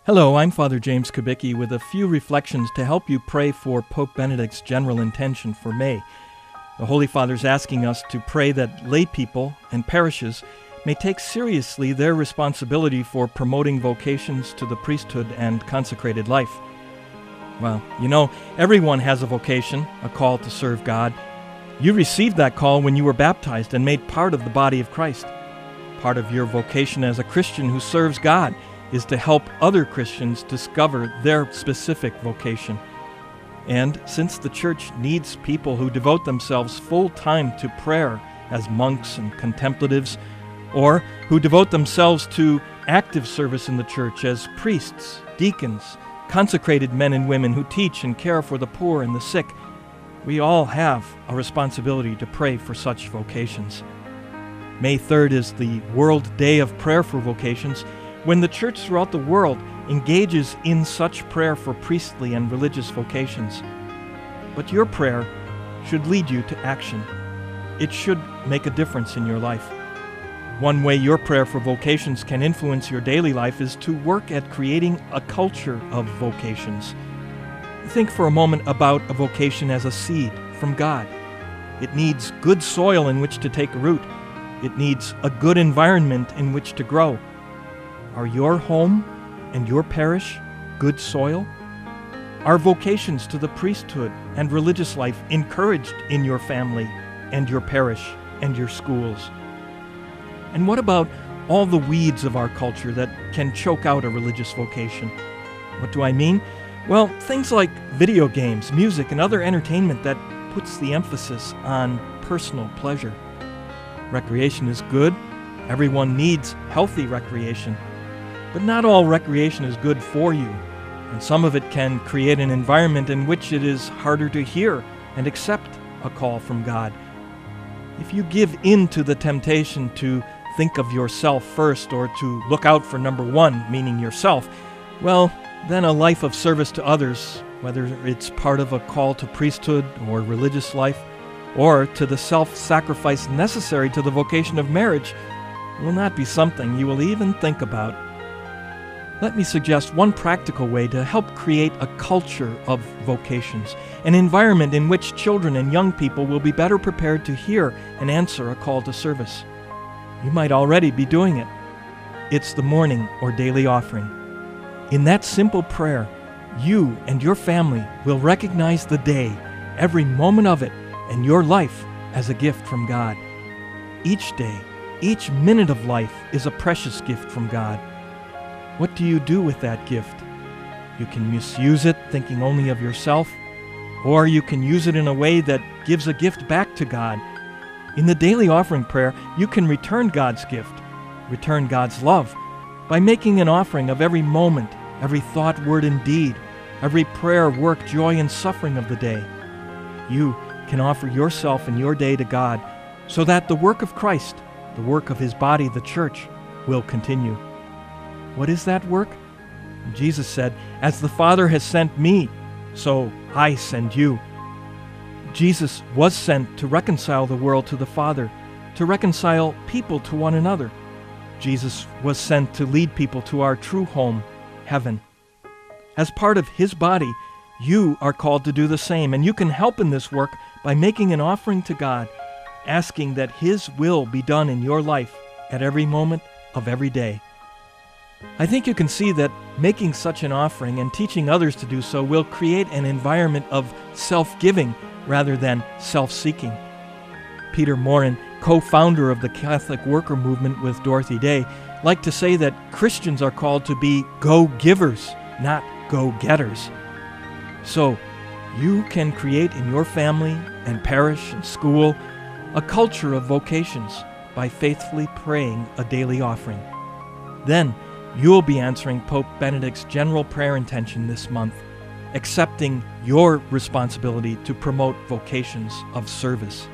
Hello, I'm Father James Kubicki with a few reflections to help you pray for Pope Benedict's general intention for May. The Holy Father's asking us to pray that lay people and parishes may take seriously their responsibility for promoting vocations to the priesthood and consecrated life. Well, you know, everyone has a vocation, a call to serve God. You received that call when you were baptized and made part of the body of Christ. Part of your vocation as a Christian who serves God is to help other Christians discover their specific vocation. And since the Church needs people who devote themselves full-time to prayer as monks and contemplatives, or who devote themselves to active service in the Church as priests, deacons, consecrated men and women who teach and care for the poor and the sick, we all have a responsibility to pray for such vocations. May 3rd is the World Day of Prayer for Vocations, when the Church throughout the world engages in such prayer for priestly and religious vocations. But your prayer should lead you to action. It should make a difference in your life. One way your prayer for vocations can influence your daily life is to work at creating a culture of vocations. Think for a moment about a vocation as a seed from God. It needs good soil in which to take root. It needs a good environment in which to grow. Are your home and your parish good soil? Are vocations to the priesthood and religious life encouraged in your family and your parish and your schools? And what about all the weeds of our culture that can choke out a religious vocation? What do I mean? Well, things like video games, music, and other entertainment that puts the emphasis on personal pleasure. Recreation is good. Everyone needs healthy recreation. But not all recreation is good for you, and some of it can create an environment in which it is harder to hear and accept a call from God. If you give in to the temptation to think of yourself first or to look out for number one, meaning yourself, well, then a life of service to others, whether it's part of a call to priesthood or religious life, or to the self-sacrifice necessary to the vocation of marriage, will not be something you will even think about. Let me suggest one practical way to help create a culture of vocations, an environment in which children and young people will be better prepared to hear and answer a call to service. You might already be doing it. It's the morning or daily offering. In that simple prayer, you and your family will recognize the day, every moment of it, and your life as a gift from God. Each day, each minute of life is a precious gift from God. What do you do with that gift? You can misuse it thinking only of yourself, or you can use it in a way that gives a gift back to God. In the daily offering prayer, you can return God's gift, return God's love, by making an offering of every moment, every thought, word, and deed, every prayer, work, joy, and suffering of the day. You can offer yourself and your day to God so that the work of Christ, the work of His body, the Church, will continue. What is that work? Jesus said, "As the Father has sent me, so I send you." Jesus was sent to reconcile the world to the Father, to reconcile people to one another. Jesus was sent to lead people to our true home, heaven. As part of His body, you are called to do the same, and you can help in this work by making an offering to God, asking that His will be done in your life at every moment of every day. I think you can see that making such an offering and teaching others to do so will create an environment of self-giving rather than self-seeking. Peter Morin, co-founder of the Catholic Worker Movement with Dorothy Day, liked to say that Christians are called to be go-givers, not go-getters. So, you can create in your family and parish and school a culture of vocations by faithfully praying a daily offering. Then, you'll be answering Pope Benedict's general prayer intention this month, accepting your responsibility to promote vocations of service.